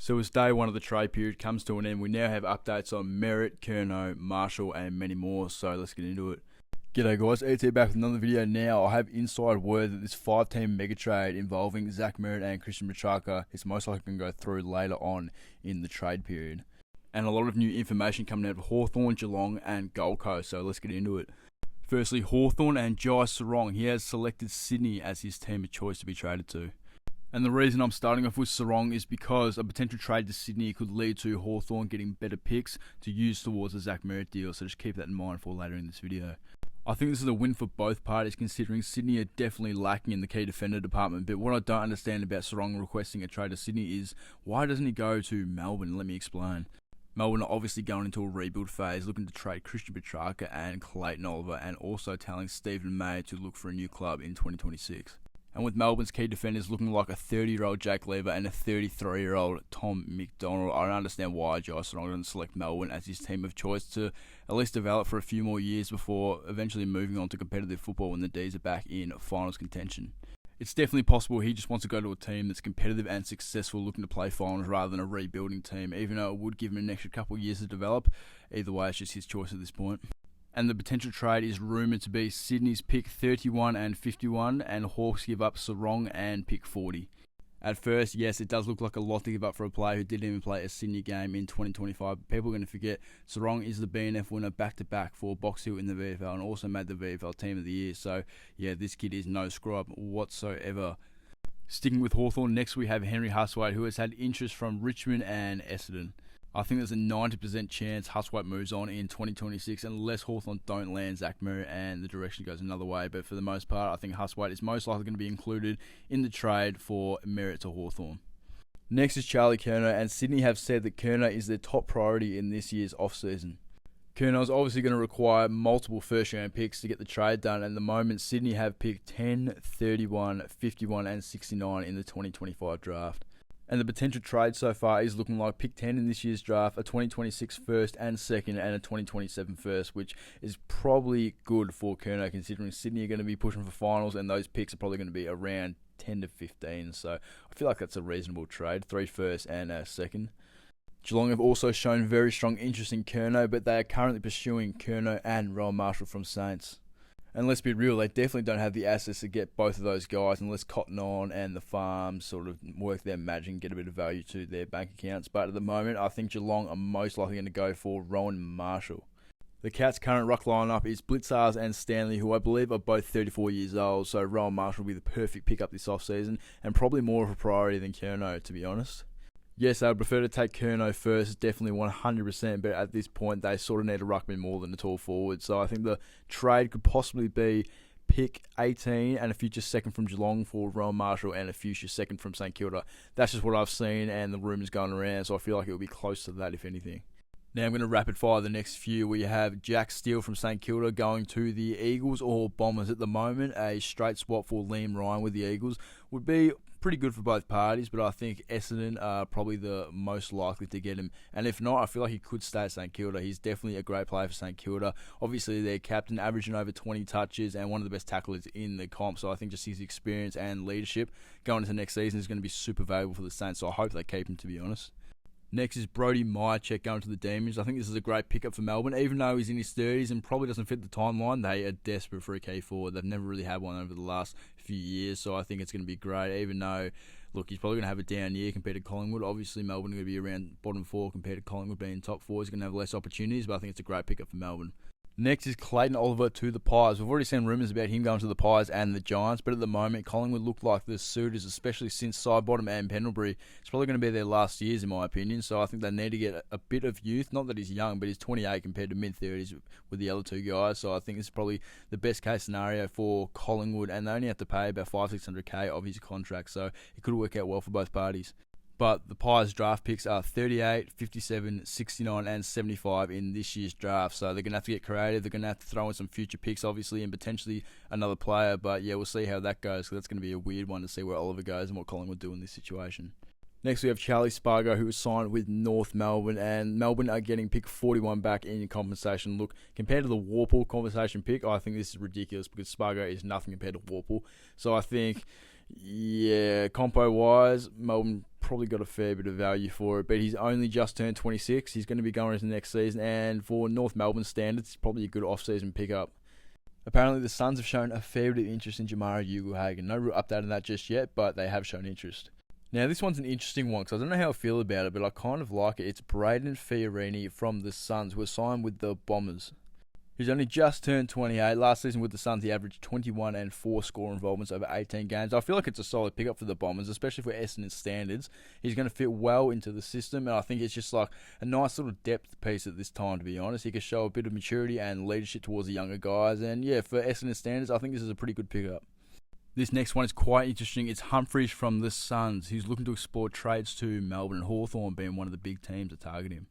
So as day one of the trade period comes to an end, we now have updates on MERRETT, Curnow, Marshall and many more, so let's get into it. G'day guys, ET back with another video now. I have inside word that this 5-team mega trade involving Zach MERRETT and Christian Petrarca is most likely going to go through later on in the trade period. And a lot of new information coming out of Hawthorn, Geelong and Gold Coast, so let's get into it. Firstly, Hawthorn and Jai Sarong. He has selected Sydney as his team of choice to be traded to. And the reason I'm starting off with Sarong is because a potential trade to Sydney could lead to Hawthorn getting better picks to use towards the Zach MERRETT deal, so just keep that in mind for later in this video. I think this is a win for both parties, considering Sydney are definitely lacking in the key defender department, but what I don't understand about Sarong requesting a trade to Sydney is, why doesn't he go to Melbourne? Let me explain. Melbourne are obviously going into a rebuild phase, looking to trade Christian Petrarca and Clayton Oliver, and also telling Stephen May to look for a new club in 2026. And with Melbourne's key defenders looking like a 30-year-old Jake Lever and a 33-year-old Tom McDonald, I don't understand why Jai Sarong doesn't select Melbourne as his team of choice to at least develop for a few more years before eventually moving on to competitive football when the D's are back in finals contention. It's definitely possible he just wants to go to a team that's competitive and successful, looking to play finals rather than a rebuilding team, even though it would give him an extra couple of years to develop. Either way, it's just his choice at this point. And the potential trade is rumoured to be Sydney's pick 31 and 51, and Hawks give up Sarong and pick 40. At first, yes, it does look like a lot to give up for a player who didn't even play a Sydney game in 2025. People are going to forget Sarong is the BNF winner back-to-back for Box Hill in the VFL and also made the VFL Team of the Year. So, yeah, this kid is no scrub whatsoever. Sticking with Hawthorn, next we have Henry Hustwaite, who has had interest from Richmond and Essendon. I think there's a 90% chance Hustwaite moves on in 2026 unless Hawthorn don't land Zach MERRETT and the direction goes another way. But for the most part, I think Hustwaite is most likely going to be included in the trade for MERRETT to Hawthorn. Next is Charlie Curnow, and Sydney have said that Curnow is their top priority in this year's off-season. Curnow is obviously going to require multiple first-round picks to get the trade done, and at the moment Sydney have picked 10, 31, 51 and 69 in the 2025 draft. And the potential trade so far is looking like pick 10 in this year's draft, a 2026 first and second, and a 2027 first, which is probably good for Curnow, considering Sydney are going to be pushing for finals, and those picks are probably going to be around 10 to 15. So I feel like that's a reasonable trade, 3 first and a second. Geelong have also shown very strong interest in Curnow, but they are currently pursuing Curnow and Rowan Marshall from Saints. And let's be real, they definitely don't have the assets to get both of those guys unless Cotton On and the Farms sort of work their magic and get a bit of value to their bank accounts. But at the moment, I think Geelong are most likely going to go for Rowan Marshall. The Cats' current ruck lineup is Blitzars and Stanley, who I believe are both 34 years old, so Rowan Marshall will be the perfect pickup this off-season and probably more of a priority than Curnow, to be honest. Yes, I would prefer to take Curnow first, definitely 100%, but at this point they sort of need a ruckman more than a tall forward. So I think the trade could possibly be pick 18 and a future second from Geelong for Rowan Marshall and a future second from St Kilda. That's just what I've seen and the rumours going around, so I feel like it will be close to that if anything. Now I'm going to rapid fire the next few. We have Jack Steele from St Kilda going to the Eagles or Bombers at the moment. A straight swap for Liam Ryan with the Eagles would be pretty good for both parties, but I think Essendon are probably the most likely to get him. And if not, I feel like he could stay at St Kilda. He's definitely a great player for St Kilda. Obviously, their captain, averaging over 20 touches and one of the best tacklers in the comp. So I think just his experience and leadership going into next season is going to be super valuable for the Saints. So I hope they keep him, to be honest. Next is Brody Myercheck going to the Demons. I think this is a great pickup for Melbourne. Even though he's in his 30s and probably doesn't fit the timeline, they are desperate for a key forward. They've never really had one over the last few years, so I think it's going to be great. Even though, look, he's probably going to have a down year compared to Collingwood. Obviously, Melbourne are going to be around bottom 4 compared to Collingwood being top 4. He's going to have less opportunities, but I think it's a great pickup for Melbourne. Next is Clayton Oliver to the Pies. We've already seen rumours about him going to the Pies and the Giants, but at the moment, Collingwood look like the suitors, especially since Sidebottom and Pendlebury. It's probably going to be their last years, in my opinion, so I think they need to get a bit of youth. Not that he's young, but he's 28 compared to mid-30s with the other two guys, so I think this is probably the best-case scenario for Collingwood, and they only have to pay about $500-600K of his contract, so it could work out well for both parties. But the Pies draft picks are 38, 57, 69 and 75 in this year's draft. So they're going to have to get creative. They're going to have to throw in some future picks, obviously, and potentially another player. But yeah, we'll see how that goes. So that's going to be a weird one to see where Oliver goes and what Collingwood do in this situation. Next, we have Charlie Spargo, who was signed with North Melbourne, and Melbourne are getting pick 41 back in compensation. Look, compared to the Warple compensation pick, I think this is ridiculous because Spargo is nothing compared to Warple. So I think, yeah, compo-wise, Melbourne probably got a fair bit of value for it, but he's only just turned 26. He's going to be going into the next season, and for North Melbourne standards, it's probably a good off-season pickup. Apparently, the Suns have shown a fair bit of interest in Jamarra Ugle-Hagan. No real update on that just yet, but they have shown interest. Now, this one's an interesting one, because I don't know how I feel about it, but I kind of like it. It's Braden Fiorini from the Suns, who was signed with the Bombers. He's only just turned 28. Last season with the Suns, he averaged 21 and 4 score involvements over 18 games. I feel like it's a solid pickup for the Bombers, especially for Essendon standards. He's going to fit well into the system, and I think it's just like a nice little depth piece at this time, to be honest. He can show a bit of maturity and leadership towards the younger guys, and yeah, for Essendon standards, I think this is a pretty good pickup. This next one is quite interesting. It's Humphrey from the Suns. He's looking to explore trades to Melbourne, and Hawthorn being one of the big teams that target him.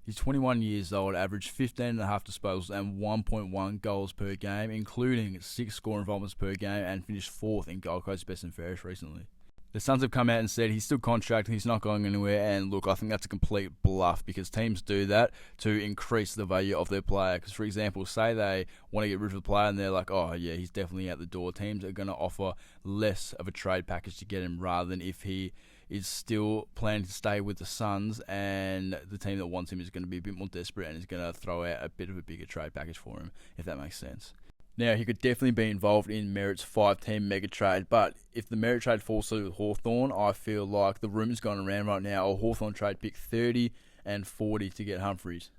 He's 21 years old, averaged 15.5 disposals and 1.1 goals per game, including 6 score involvements per game, and finished 4th in Gold Coast Best and Fairest recently. The Suns have come out and said he's still contracted, he's not going anywhere, and look, I think that's a complete bluff, because teams do that to increase the value of their player. Because, for example, say they want to get rid of the player and they're like, oh yeah, he's definitely out the door. Teams are going to offer less of a trade package to get him, rather than if he is still planning to stay with the Suns and the team that wants him is going to be a bit more desperate and is going to throw out a bit of a bigger trade package for him, if that makes sense. Now, he could definitely be involved in Merrett's 5-team mega trade, but if the Merrett trade falls through with Hawthorn, I feel like the rumours going around right now are Hawthorn trade pick 30 and 40 to get Humphreys.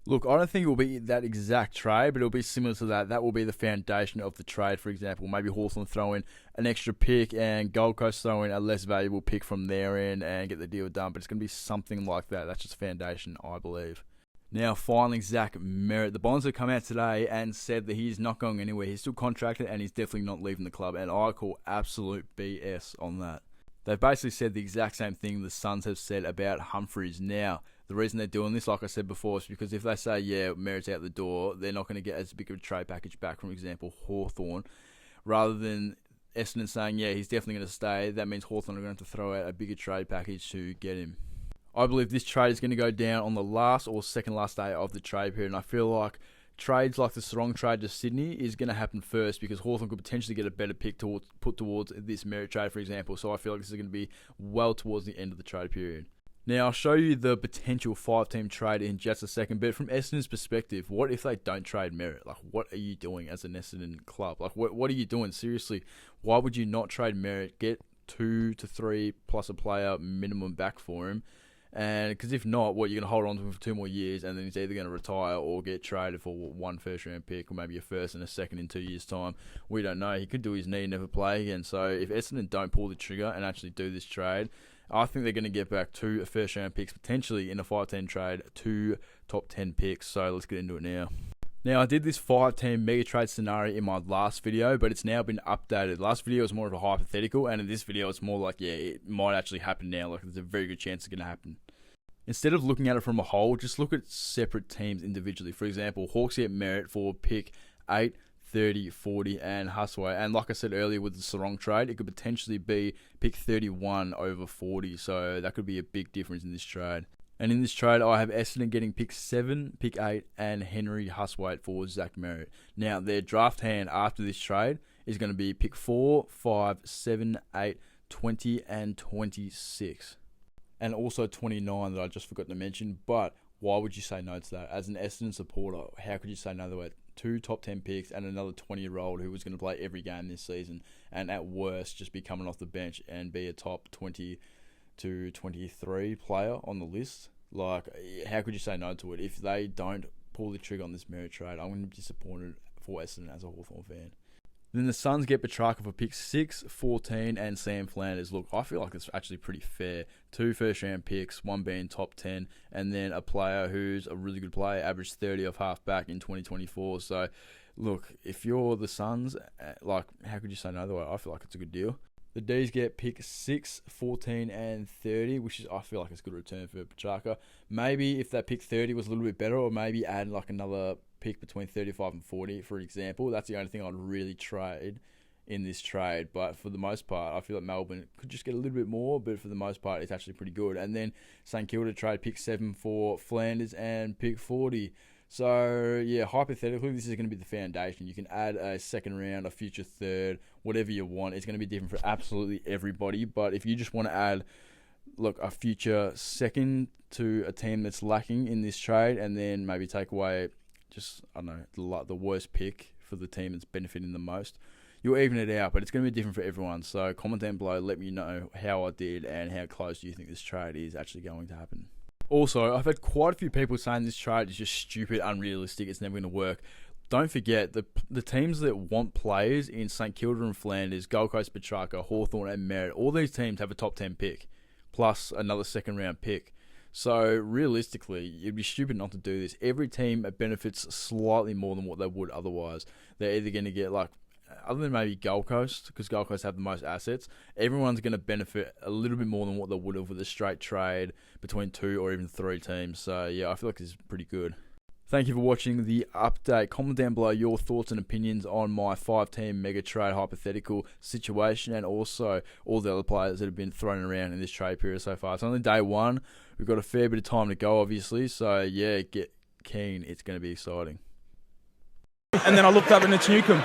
Look, I don't think it will be that exact trade, but it'll be similar to that. That will be the foundation of the trade, for example. Maybe Hawthorn throw in an extra pick and Gold Coast throw in a less valuable pick from their end and get the deal done. But it's going to be something like that. That's just foundation, I believe. Now, finally, Zach Merrett. The Bonds have come out today and said that he's not going anywhere. He's still contracted and he's definitely not leaving the club. And I call absolute BS on that. They've basically said the exact same thing the Suns have said about Humphreys. Now, the reason they're doing this, like I said before, is because if they say, yeah, Merrett's out the door, they're not going to get as big of a trade package back, for example, Hawthorn. Rather than Essendon saying, yeah, he's definitely going to stay, that means Hawthorn are going to have to throw out a bigger trade package to get him. I believe this trade is going to go down on the last or second last day of the trade period, and I feel like trades like the Sarong trade to Sydney is going to happen first, because Hawthorn could potentially get a better pick put towards this Merrett trade, for example. So I feel like this is going to be well towards the end of the trade period. Now, I'll show you the potential 5-team trade in just a second, but from Essendon's perspective, what if they don't trade Merrett? Like, what are you doing as an Essendon club? Like, what are you doing? Seriously, why would you not trade Merrett, get 2 to 3 plus a player minimum back for him? And because if not, what, you're going to hold on to him for 2 more years, and then he's either going to retire or get traded for 1 first-round pick, or maybe a first and a second in 2 years' time. We don't know. He could do his knee and never play again. So if Essendon don't pull the trigger and actually do this trade, I think they're going to get back 2 first-round picks, potentially in a 5-team trade, 2 top 10 picks. So let's get into it now. Now, I did this 5-team mega trade scenario in my last video, but it's now been updated. Last video was more of a hypothetical, and in this video it's more like, yeah, it might actually happen now. Like, there's a very good chance it's going to happen. Instead of looking at it from a whole, just look at separate teams individually. For example, Hawks get Merrett for pick 8, 30, 40, and Husway. And like I said earlier with the Sarong trade, it could potentially be pick 31 over 40. So that could be a big difference in this trade. And in this trade, I have Essendon getting pick 7, pick 8, and Henry Huswaite for Zach Merrett. Now, their draft hand after this trade is going to be pick 4, 5, 7, 8, 20, and 26. And also 29 that I just forgot to mention. But why would you say no to that? As an Essendon supporter, how could you say no to it? 2 top 10 picks and another 20-year-old who was going to play every game this season, and at worst just be coming off the bench and be a top 20 to 23 player on the list. Like, how could you say no to it? If they don't pull the trigger on this Merrett trade, I'm going to be disappointed for Essendon as a Hawthorn fan. Then the Suns get Petrarca for pick 6, 14, and Sam Flanders. Look, I feel like it's actually pretty fair. 2 first-round picks, 1 being top 10, and then a player who's a really good player, averaged 30 off half-back in 2024. So, look, if you're the Suns, like, how could you say no to it? I feel like it's a good deal. The D's get pick 6, 14, and 30, which is, I feel like it's a good return for Petrarca. Maybe if that pick 30 was a little bit better, or maybe add like another pick between 35 and 40, for example. That's the only thing I'd really trade in this trade. But for the most part, I feel like Melbourne could just get a little bit more, but for the most part, it's actually pretty good. And then St Kilda trade pick 7 for Flanders and pick 40. So, yeah, hypothetically, this is going to be the foundation. You can add a second round, a future third, whatever you want. It's going to be different for absolutely everybody. But if you just want to add look, a future second to a team that's lacking in this trade, and then maybe take away just, I don't know, the worst pick for the team that's benefiting the most. You'll even it out, but it's going to be different for everyone. So comment down below, let me know how I did and how close do you think this trade is actually going to happen. Also, I've had quite a few people saying this trade is just stupid, unrealistic, it's never going to work. Don't forget, the teams that want players in St Kilda and Flanders, Gold Coast, Petrarca, Hawthorn and Merrett, all these teams have a top 10 pick, plus another second round pick. So realistically, it'd be stupid not to do this. Every team benefits slightly more than what they would otherwise. They're either going to get, like, other than maybe Gold Coast, because Gold Coast have the most assets, everyone's going to benefit a little bit more than what they would have with a straight trade between 2 or even 3 teams. So yeah, I feel like this is pretty good. Thank you for watching the update. Comment down below your thoughts and opinions on my 5-team mega trade hypothetical situation, and also all the other players that have been thrown around in this trade period so far. It's only day 1. We've got a fair bit of time to go, obviously. So yeah, get keen. It's going to be exciting. And then I looked up and it's Newcomb.